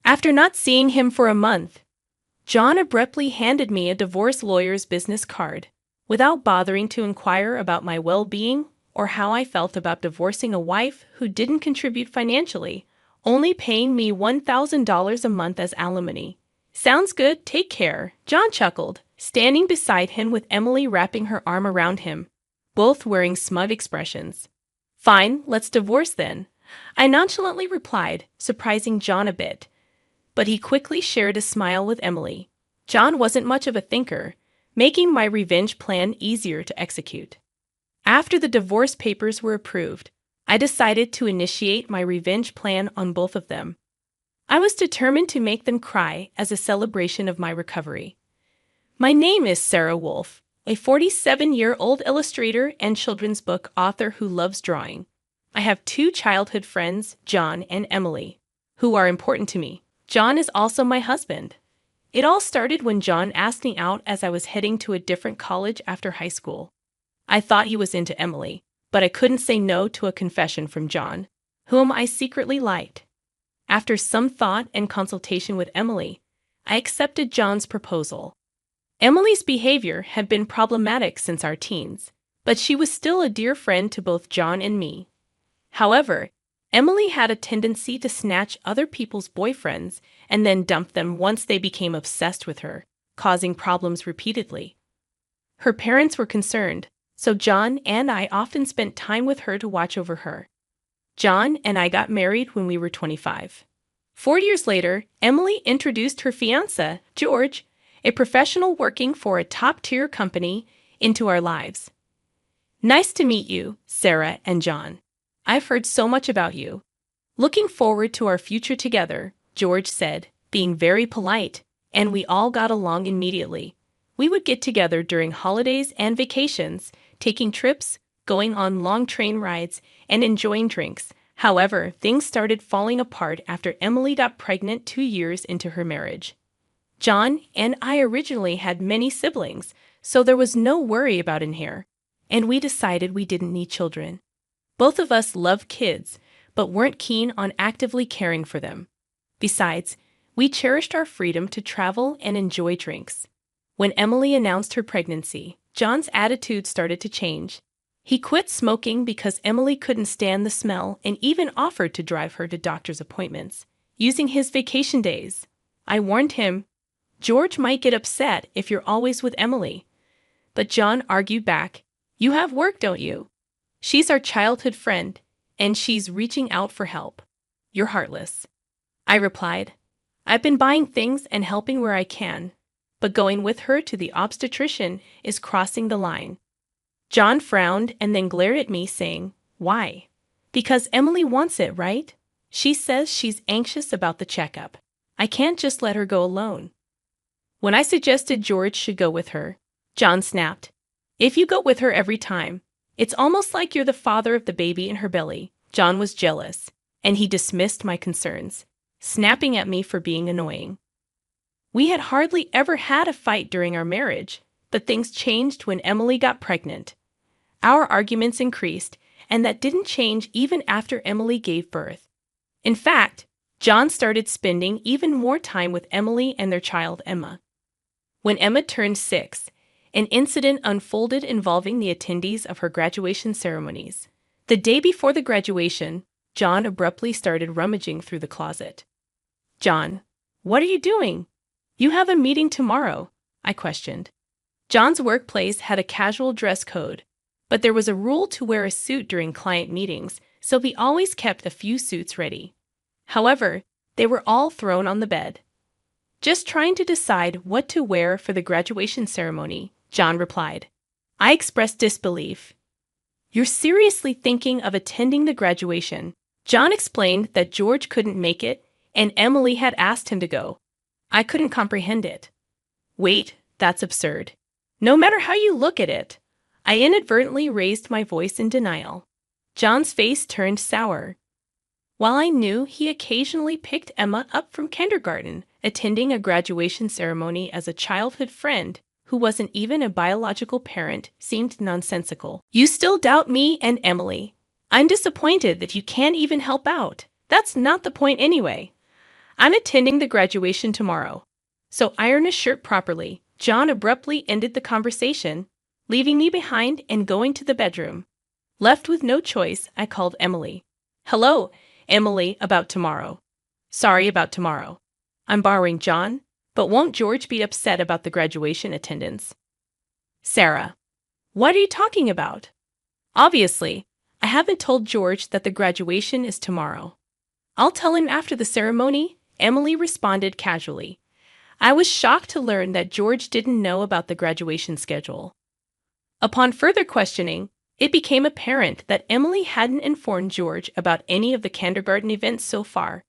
After not seeing him for a month, John abruptly handed me a divorce lawyer's business card, without bothering to inquire about my well-being or how I felt about divorcing a wife who didn't contribute financially, only paying me $1,000 a month as alimony. "Sounds good, take care," John chuckled, standing beside him with Emily wrapping her arm around him, both wearing smug expressions. "Fine, let's divorce then," I nonchalantly replied, surprising John a bit. But he quickly shared a smile with Emily. John wasn't much of a thinker, making my revenge plan easier to execute. After the divorce papers were approved, I decided to initiate my revenge plan on both of them. I was determined to make them cry as a celebration of my recovery. My name is Sarah Wolf, a 47-year-old illustrator and children's book author who loves drawing. I have two childhood friends, John and Emily, who are important to me. John is also my husband. It all started when John asked me out as I was heading to a different college after high school. I thought he was into Emily, but I couldn't say no to a confession from John, whom I secretly liked. After some thought and consultation with Emily, I accepted John's proposal. Emily's behavior had been problematic since our teens, but she was still a dear friend to both John and me. However, Emily had a tendency to snatch other people's boyfriends and then dump them once they became obsessed with her, causing problems repeatedly. Her parents were concerned, so John and I often spent time with her to watch over her. John and I got married when we were 25. 4 years later, Emily introduced her fiancé, George, a professional working for a top-tier company, into our lives. "Nice to meet you, Sarah and John. I've heard so much about you. Looking forward to our future together," George said, being very polite, and we all got along immediately. We would get together during holidays and vacations, taking trips, going on long train rides, and enjoying drinks. However, things started falling apart after Emily got pregnant 2 years into her marriage. John and I originally had many siblings, so there was no worry about an heir, and we decided we didn't need children. Both of us loved kids, but weren't keen on actively caring for them. Besides, we cherished our freedom to travel and enjoy drinks. When Emily announced her pregnancy, John's attitude started to change. He quit smoking because Emily couldn't stand the smell and even offered to drive her to doctor's appointments, using his vacation days. I warned him, "George might get upset if you're always with Emily." But John argued back, "You have work, don't you? She's our childhood friend, and she's reaching out for help. You're heartless." I replied, "I've been buying things and helping where I can, but going with her to the obstetrician is crossing the line." John frowned and then glared at me, saying, "Why?" "Because Emily wants it, right? She says she's anxious about the checkup. I can't just let her go alone." When I suggested George should go with her, John snapped, "If you go with her every time, it's almost like you're the father of the baby in her belly." John was jealous, and he dismissed my concerns, snapping at me for being annoying. We had hardly ever had a fight during our marriage, but things changed when Emily got pregnant. Our arguments increased, and that didn't change even after Emily gave birth. In fact, John started spending even more time with Emily and their child, Emma. When Emma turned 6, an incident unfolded involving the attendees of her graduation ceremonies. The day before the graduation, John abruptly started rummaging through the closet. "John, what are you doing? You have a meeting tomorrow," I questioned. John's workplace had a casual dress code, but there was a rule to wear a suit during client meetings, so we always kept a few suits ready. However, they were all thrown on the bed. "Just trying to decide what to wear for the graduation ceremony," John replied. I expressed disbelief. "You're seriously thinking of attending the graduation?" John explained that George couldn't make it, and Emily had asked him to go. I couldn't comprehend it. "Wait, that's absurd. No matter how you look at it." I inadvertently raised my voice in denial. John's face turned sour. While I knew he occasionally picked Emma up from kindergarten, attending a graduation ceremony as a childhood friend who wasn't even a biological parent seemed nonsensical. "You still doubt me and Emily. I'm disappointed that you can't even help out. That's not the point anyway." I'm attending the graduation tomorrow. So iron a shirt properly. John abruptly ended the conversation, leaving me behind and going to the bedroom. Left with no choice, I called Emily. Hello, Emily, about tomorrow. Sorry about tomorrow. I'm borrowing John, but won't George be upset about the graduation attendance? Sarah. What are you talking about? Obviously, I haven't told George that the graduation is tomorrow. I'll tell him after the ceremony, Emily responded casually. I was shocked to learn that George didn't know about the graduation schedule. Upon further questioning, it became apparent that Emily hadn't informed George about any of the kindergarten events so far,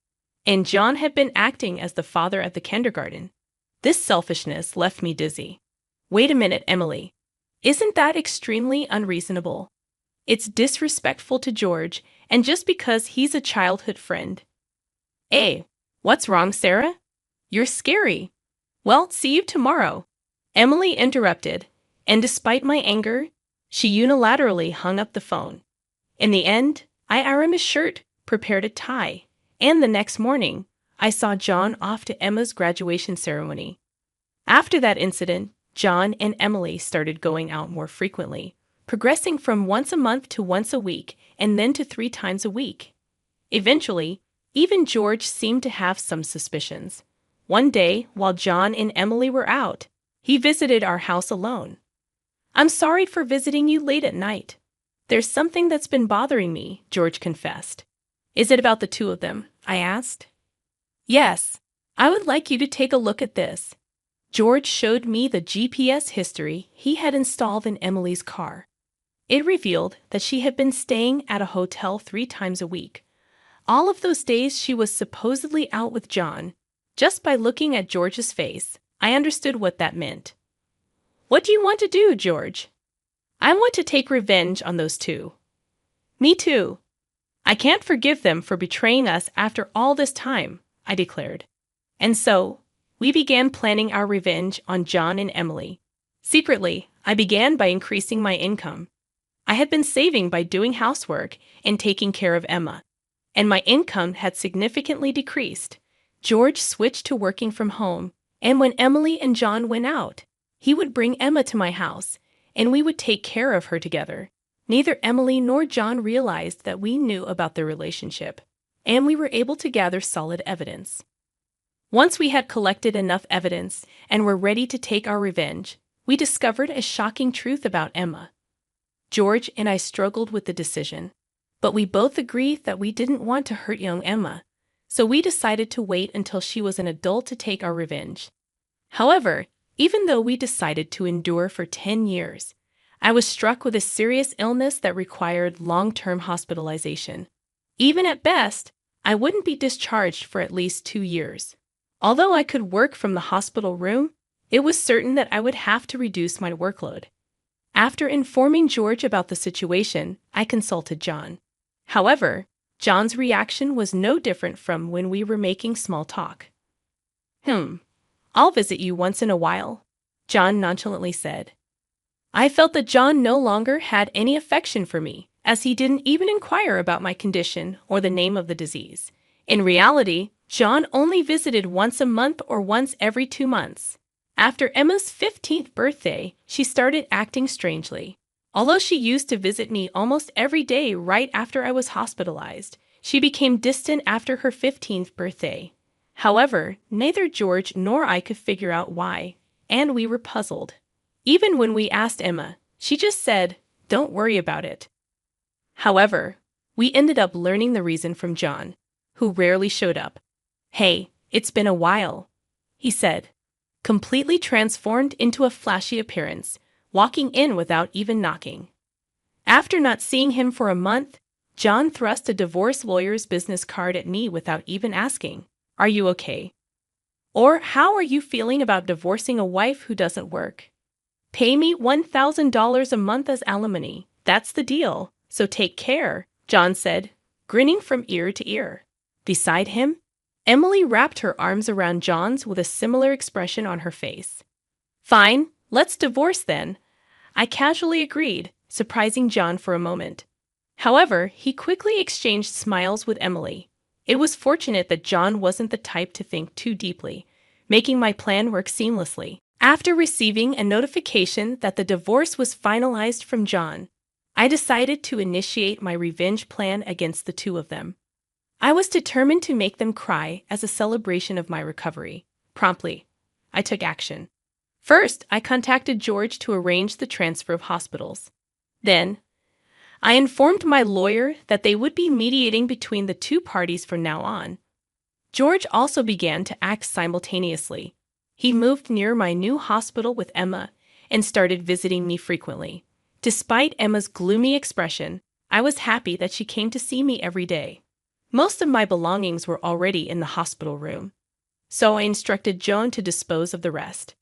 and John had been acting as the father at the kindergarten. This selfishness left me dizzy. Wait a minute, Emily. Isn't that extremely unreasonable? It's disrespectful to George, and just because he's a childhood friend. Hey, what's wrong, Sarah? You're scary. Well, see you tomorrow. Emily interrupted, and despite my anger, she unilaterally hung up the phone. In the end, I ironed a shirt, prepared a tie, and the next morning, I saw John off to Emma's graduation ceremony. After that incident, John and Emily started going out more frequently, progressing from once a month to once a week, and then to 3 times a week. Eventually, even George seemed to have some suspicions. One day, while John and Emily were out, he visited our house alone. I'm sorry for visiting you late at night. There's something that's been bothering me, George confessed. Is it about the 2 of them? I asked. Yes. I would like you to take a look at this. George showed me the GPS history he had installed in Emily's car. It revealed that she had been staying at a hotel 3 times a week. All of those days she was supposedly out with John. Just by looking at George's face, I understood what that meant. What do you want to do, George? I want to take revenge on those 2. Me too. I can't forgive them for betraying us after all this time, I declared. And so, we began planning our revenge on John and Emily. Secretly, I began by increasing my income. I had been saving by doing housework and taking care of Emma, and my income had significantly decreased. George switched to working from home, and when Emily and John went out, he would bring Emma to my house, and we would take care of her together. Neither Emily nor John realized that we knew about their relationship, and we were able to gather solid evidence. Once we had collected enough evidence and were ready to take our revenge, we discovered a shocking truth about Emma. George and I struggled with the decision, but we both agreed that we didn't want to hurt young Emma, so we decided to wait until she was an adult to take our revenge. However, even though we decided to endure for 10 years, I was struck with a serious illness that required long-term hospitalization. Even at best, I wouldn't be discharged for at least 2 years. Although I could work from the hospital room, it was certain that I would have to reduce my workload. After informing George about the situation, I consulted John. However, John's reaction was no different from when we were making small talk. I'll visit you once in a while, John nonchalantly said. I felt that John no longer had any affection for me, as he didn't even inquire about my condition or the name of the disease. In reality, John only visited once a month or once every 2 months. After Emma's 15th birthday, she started acting strangely. Although she used to visit me almost every day right after I was hospitalized, she became distant after her 15th birthday. However, neither George nor I could figure out why, and we were puzzled. Even when we asked Emma, she just said, "Don't worry about it." However, we ended up learning the reason from John, who rarely showed up. "Hey, it's been a while," he said, completely transformed into a flashy appearance, walking in without even knocking. After not seeing him for a month, John thrust a divorce lawyer's business card at me without even asking, "Are you okay?" Or, "How are you feeling about divorcing a wife who doesn't work?" "Pay me $1,000 a month as alimony. That's the deal, so take care," John said, grinning from ear to ear. Beside him, Emily wrapped her arms around John's with a similar expression on her face. "Fine, let's divorce then," I casually agreed, surprising John for a moment. However, he quickly exchanged smiles with Emily. It was fortunate that John wasn't the type to think too deeply, making my plan work seamlessly. After receiving a notification that the divorce was finalized from John, I decided to initiate my revenge plan against the two of them. I was determined to make them cry as a celebration of my recovery. Promptly, I took action. First, I contacted George to arrange the transfer of hospitals. Then, I informed my lawyer that they would be mediating between the two parties from now on. George also began to act simultaneously. He moved near my new hospital with Emma and started visiting me frequently. Despite Emma's gloomy expression, I was happy that she came to see me every day. Most of my belongings were already in the hospital room, so I instructed Joan to dispose of the rest.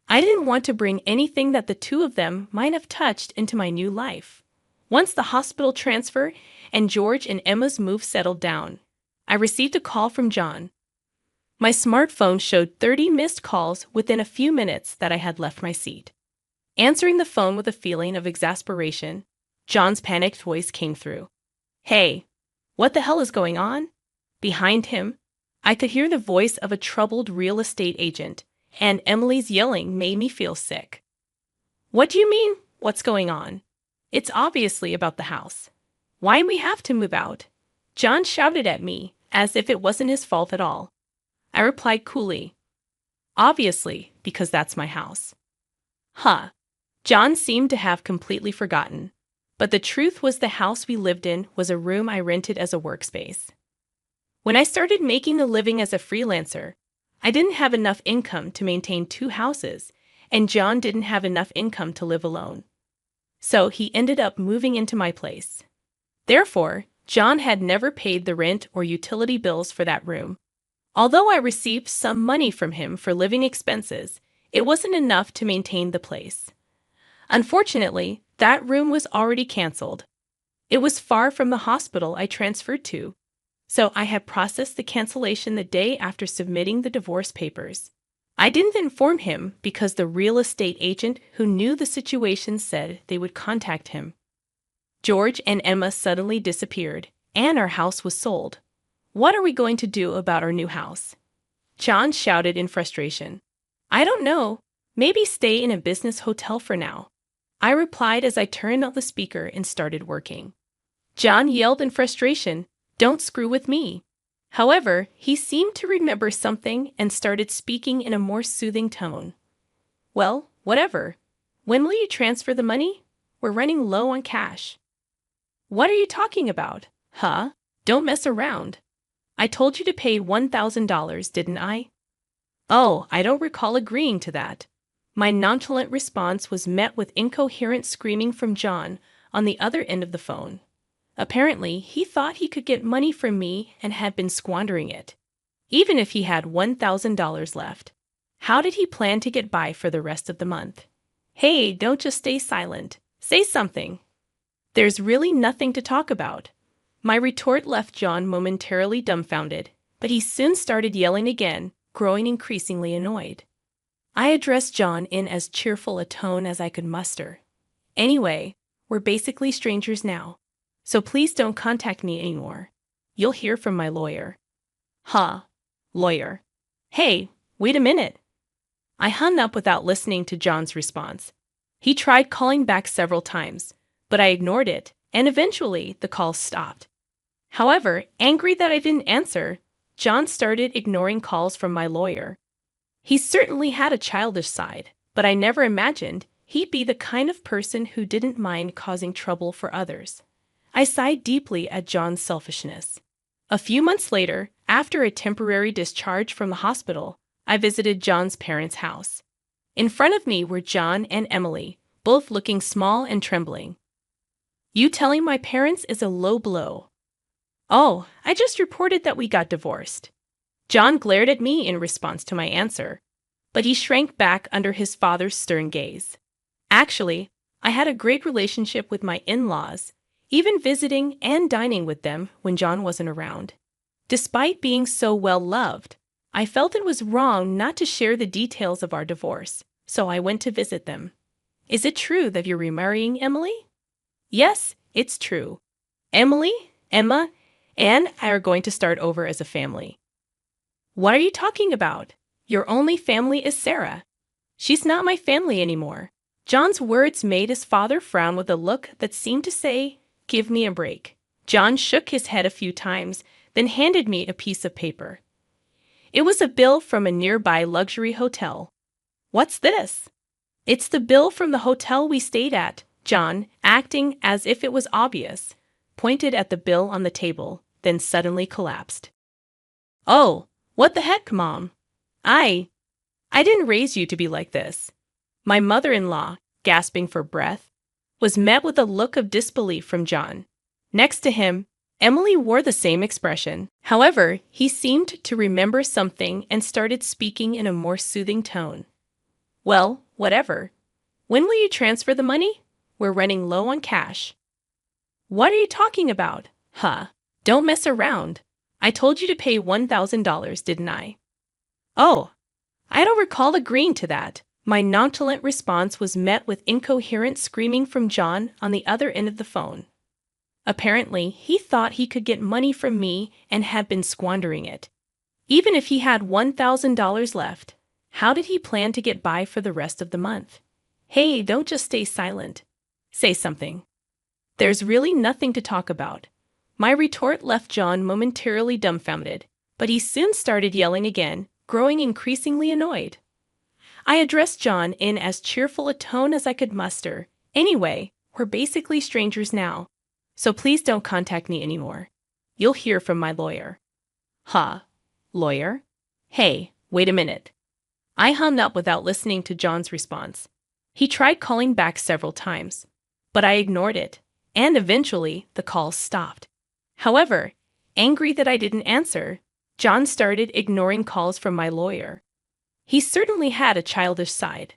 I didn't want to bring anything that the two of them might have touched into my new life. Once the hospital transfer and George and Emma's move settled down, I received a call from John. My smartphone showed 30 missed calls within a few minutes that I had left my seat. Answering the phone with a feeling of exasperation, John's panicked voice came through. "Hey, what the hell is going on?" Behind him, I could hear the voice of a troubled real estate agent, and Emily's yelling made me feel sick. "What do you mean, what's going on? It's obviously about the house. Why we have to move out?" John shouted at me, as if it wasn't his fault at all. I replied coolly, "Obviously, because that's my house." Huh. John seemed to have completely forgotten. But the truth was the house we lived in was a room I rented as a workspace. When I started making a living as a freelancer, I didn't have enough income to maintain two houses, and John didn't have enough income to live alone. So he ended up moving into my place. Therefore, John had never paid the rent or utility bills for that room. Although I received some money from him for living expenses, it wasn't enough to maintain the place. Unfortunately, that room was already canceled. It was far from the hospital I transferred to, so I had processed the cancellation the day after submitting the divorce papers. I didn't inform him because the real estate agent who knew the situation said they would contact him. George and Emma suddenly disappeared, and our house was sold. What are we going to do about our new house? John shouted in frustration. I don't know. Maybe stay in a business hotel for now. I replied as I turned on the speaker and started working. John yelled in frustration, "Don't screw with me." However, he seemed to remember something and started speaking in a more soothing tone. "Well, whatever. When will you transfer the money? We're running low on cash." "What are you talking about? Huh? Don't mess around. I told you to pay $1,000, didn't I?" "Oh, I don't recall agreeing to that." My nonchalant response was met with incoherent screaming from John on the other end of the phone. Apparently, he thought he could get money from me and had been squandering it. Even if he had $1,000 left, how did he plan to get by for the rest of the month? Hey, don't just stay silent. Say something. There's really nothing to talk about. My retort left John momentarily dumbfounded, but he soon started yelling again, growing increasingly annoyed. I addressed John in as cheerful a tone as I could muster. "Anyway, we're basically strangers now, so please don't contact me anymore. You'll hear from my lawyer." Huh, lawyer. Hey, wait a minute. I hung up without listening to John's response. He tried calling back several times, but I ignored it, and eventually the call stopped. However, angry that I didn't answer, John started ignoring calls from my lawyer. He certainly had a childish side, but I never imagined he'd be the kind of person who didn't mind causing trouble for others. I sighed deeply at John's selfishness. A few months later, after a temporary discharge from the hospital, I visited John's parents' house. In front of me were John and Emily, both looking small and trembling. "You telling my parents is a low blow." "Oh, I just reported that we got divorced." John glared at me in response to my answer, but he shrank back under his father's stern gaze. Actually, I had a great relationship with my in-laws, even visiting and dining with them when John wasn't around. Despite being so well loved, I felt it was wrong not to share the details of our divorce, so I went to visit them. "Is it true that you're remarrying Emily?" "Yes, it's true. Emily, Emma, and I are going to start over as a family. What are you talking about? Your only family is Sarah. She's not my family anymore. John's words made his father frown with a look that seemed to say, "Give me a break." John shook his head a few times, then handed me a piece of paper. It was a bill from a nearby luxury hotel. "What's this?" "It's the bill from the hotel we stayed at," John, acting as if it was obvious, pointed at the bill on the table, then suddenly collapsed. "Oh, what the heck, Mom? I didn't raise you to be like this." My mother-in-law, gasping for breath, was met with a look of disbelief from John. Next to him, Emily wore the same expression. However, he seemed to remember something and started speaking in a more soothing tone. "Well, whatever. When will you transfer the money? We're running low on cash." "What are you talking about? Huh? Don't mess around. I told you to pay $1,000, didn't I?" "Oh, I don't recall agreeing to that." My nonchalant response was met with incoherent screaming from John on the other end of the phone. Apparently, he thought he could get money from me and had been squandering it. Even if he had $1,000 left, how did he plan to get by for the rest of the month? "Hey, don't just stay silent. Say something." "There's really nothing to talk about." My retort left John momentarily dumbfounded, but he soon started yelling again, growing increasingly annoyed. I addressed John in as cheerful a tone as I could muster. "Anyway, we're basically strangers now, so please don't contact me anymore. You'll hear from my lawyer." "Huh? Lawyer? Hey, wait a minute." I hung up without listening to John's response. He tried calling back several times, but I ignored it, and eventually the calls stopped. However, angry that I didn't answer, John started ignoring calls from my lawyer. He certainly had a childish side,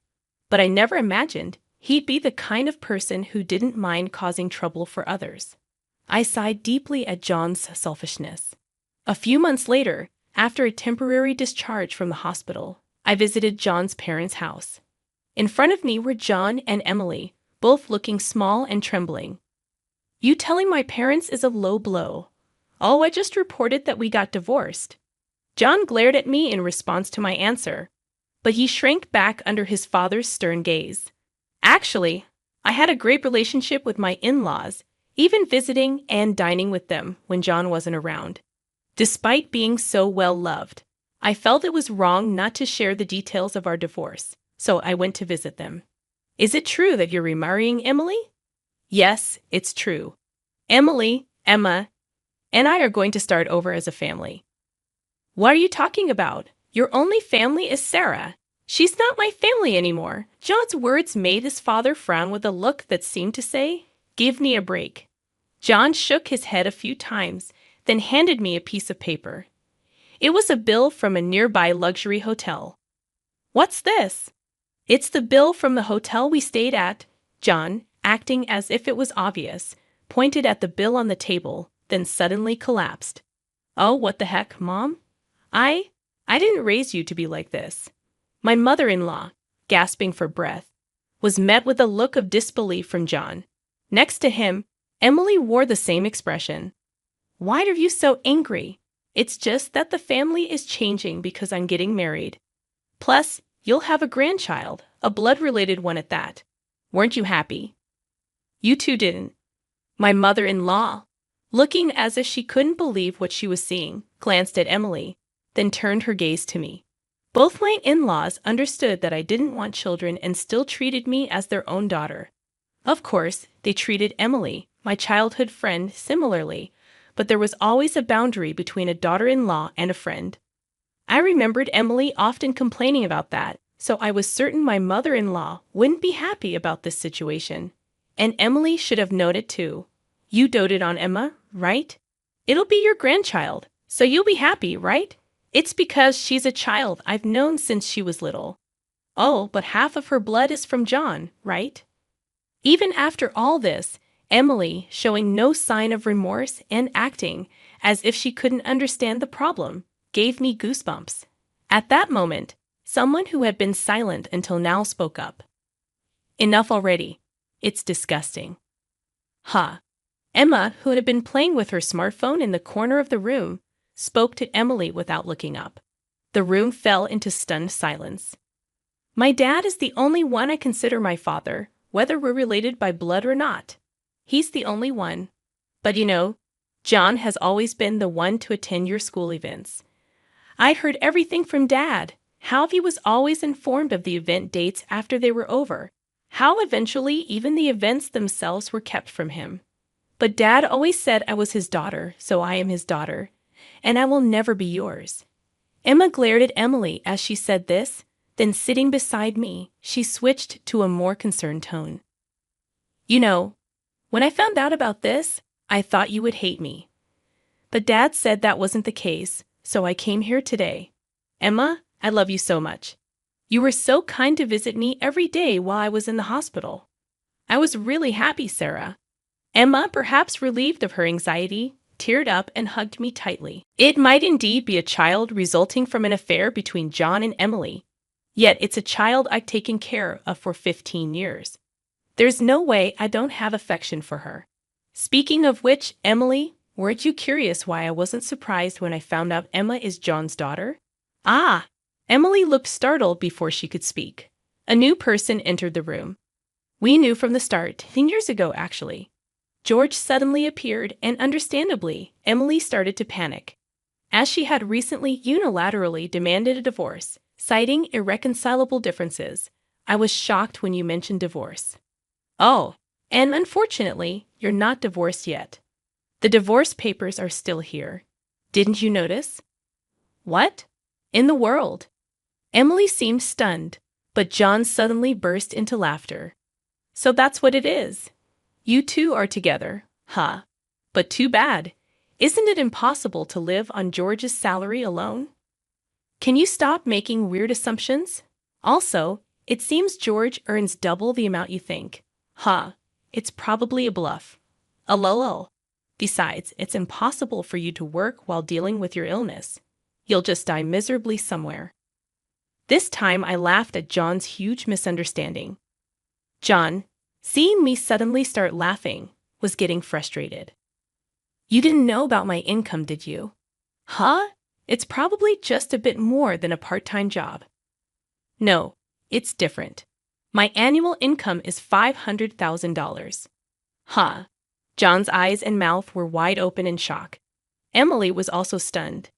but I never imagined he'd be the kind of person who didn't mind causing trouble for others. I sighed deeply at John's selfishness. A few months later, after a temporary discharge from the hospital, I visited John's parents' house. In front of me were John and Emily, both looking small and trembling. "You telling my parents is a low blow." "Oh, I just reported that we got divorced." John glared at me in response to my answer, but he shrank back under his father's stern gaze. "Actually, I had a great relationship with my in-laws, even visiting and dining with them when John wasn't around. Despite being so well loved, I felt it was wrong not to share the details of our divorce, so I went to visit them." "Is it true that you're remarrying Emily?" "Yes, it's true. Emily, Emma, and I are going to start over as a family." "What are you talking about? Your only family is Sarah. She's not my family anymore." John's words made his father frown with a look that seemed to say, "Give me a break." John shook his head a few times, then handed me a piece of paper. It was a bill from a nearby luxury hotel. "What's this?" "It's the bill from the hotel we stayed at." John, acting as if it was obvious, pointed at the bill on the table, then suddenly collapsed. "Oh, what the heck, Mom? I didn't raise you to be like this." My mother-in-law, gasping for breath, was met with a look of disbelief from John. Next to him, Emily wore the same expression. "Why are you so angry? It's just that the family is changing because I'm getting married. Plus, you'll have a grandchild, a blood-related one at that. Weren't you happy?" "You two didn't." My mother-in-law, looking as if she couldn't believe what she was seeing, glanced at Emily, then turned her gaze to me. Both my in-laws understood that I didn't want children and still treated me as their own daughter. Of course, they treated Emily, my childhood friend, similarly, but there was always a boundary between a daughter-in-law and a friend. I remembered Emily often complaining about that, so I was certain my mother-in-law wouldn't be happy about this situation. And Emily should have known it too. "You doted on Emma, right? It'll be your grandchild, so you'll be happy, right? It's because she's a child I've known since she was little." "Oh, but half of her blood is from John, right?" Even after all this, Emily, showing no sign of remorse and acting as if she couldn't understand the problem, gave me goosebumps. At that moment, someone who had been silent until now spoke up. "Enough already. It's disgusting." "Huh? Emma, who had been playing with her smartphone in the corner of the room, spoke to Emily without looking up. The room fell into stunned silence. My dad is the only one I consider my father, whether we're related by blood or not. He's the only one. But John has always been the one to attend your school events. I heard everything from Dad. How he was always informed of the event dates after they were over. How eventually even the events themselves were kept from him. But Dad always said I was his daughter, so I am his daughter, and I will never be yours. Emma glared at Emily as she said this, then sitting beside me, she switched to a more concerned tone. When I found out about this, I thought you would hate me. But Dad said that wasn't the case, so I came here today. Emma, I love you so much. You were so kind to visit me every day while I was in the hospital. I was really happy, Sarah. Emma, perhaps relieved of her anxiety, teared up and hugged me tightly. It might indeed be a child resulting from an affair between John and Emily. Yet it's a child I've taken care of for 15 years. There's no way I don't have affection for her. Speaking of which, Emily, weren't you curious why I wasn't surprised when I found out Emma is John's daughter? Ah! Emily looked startled before she could speak. A new person entered the room. We knew from the start, 10 years ago actually. George suddenly appeared, and understandably, Emily started to panic. As she had recently unilaterally demanded a divorce, citing irreconcilable differences, I was shocked when you mentioned divorce. Oh, and unfortunately, you're not divorced yet. The divorce papers are still here. Didn't you notice? What? In the world? Emily seemed stunned, but John suddenly burst into laughter. So that's what it is. You two are together, huh? But too bad. Isn't it impossible to live on George's salary alone? Can you stop making weird assumptions? Also, it seems George earns double the amount you think. Huh, it's probably a bluff. A lol. Besides, it's impossible for you to work while dealing with your illness. You'll just die miserably somewhere. This time I laughed at John's huge misunderstanding. John, seeing me suddenly start laughing, was getting frustrated. You didn't know about my income, did you? Huh? It's probably just a bit more than a part-time job. No, it's different. My annual income is $500,000. Huh? John's eyes and mouth were wide open in shock. Emily was also stunned.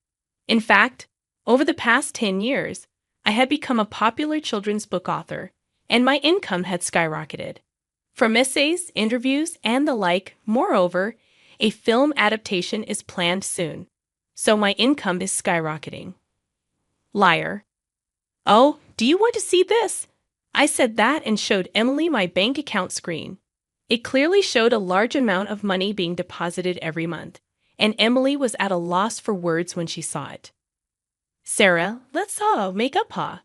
In fact, over the past 10 years, I had become a popular children's book author, and my income had skyrocketed. From essays, interviews, and the like, moreover, a film adaptation is planned soon, so my income is skyrocketing. Liar. Oh, do you want to see this? I said that and showed Emily my bank account screen. It clearly showed a large amount of money being deposited every month, and Emily was at a loss for words when she saw it. Sarah, let's all make up, huh?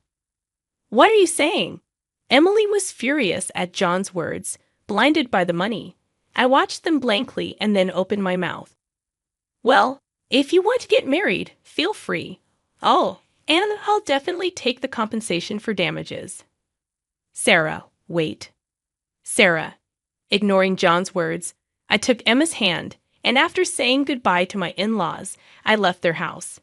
What are you saying? Emily was furious at John's words, blinded by the money. I watched them blankly and then opened my mouth. Well, if you want to get married, feel free. Oh, and I'll definitely take the compensation for damages. Sarah, wait. Sarah. Ignoring John's words, I took Emma's hand, and after saying goodbye to my in-laws, I left their house.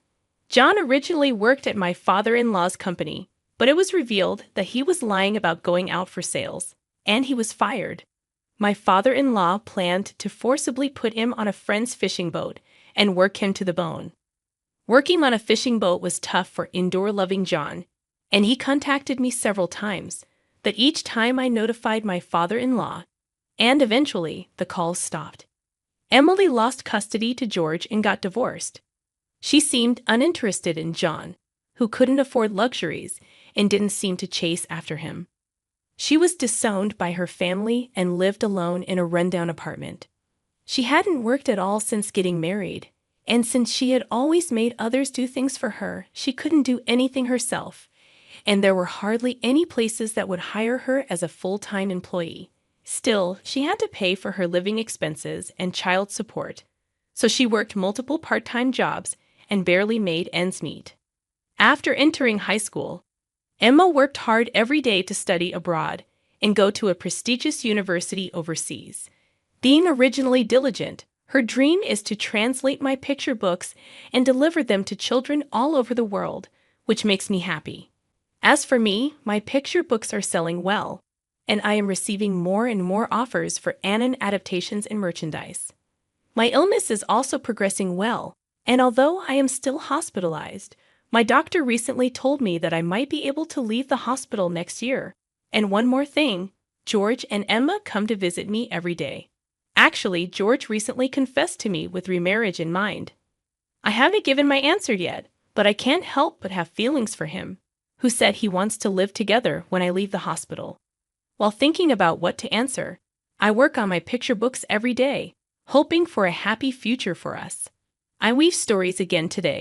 John originally worked at my father-in-law's company, but it was revealed that he was lying about going out for sales, and he was fired. My father-in-law planned to forcibly put him on a friend's fishing boat and work him to the bone. Working on a fishing boat was tough for indoor-loving John, and he contacted me several times, but each time I notified my father-in-law, and eventually the calls stopped. Emily lost custody to George and got divorced. She seemed uninterested in John, who couldn't afford luxuries and didn't seem to chase after him. She was disowned by her family and lived alone in a rundown apartment. She hadn't worked at all since getting married, and since she had always made others do things for her, she couldn't do anything herself, and there were hardly any places that would hire her as a full-time employee. Still, she had to pay for her living expenses and child support, so she worked multiple part-time jobs and barely made ends meet. After entering high school, Emma worked hard every day to study abroad and go to a prestigious university overseas. Being originally diligent, her dream is to translate my picture books and deliver them to children all over the world, which makes me happy. As for me, my picture books are selling well, and I am receiving more and more offers for Anon adaptations and merchandise. My illness is also progressing well, and although I am still hospitalized, my doctor recently told me that I might be able to leave the hospital next year. And one more thing, George and Emma come to visit me every day. Actually, George recently confessed to me with remarriage in mind. I haven't given my answer yet, but I can't help but have feelings for him, who said he wants to live together when I leave the hospital. While thinking about what to answer, I work on my picture books every day, hoping for a happy future for us. I weave stories again today,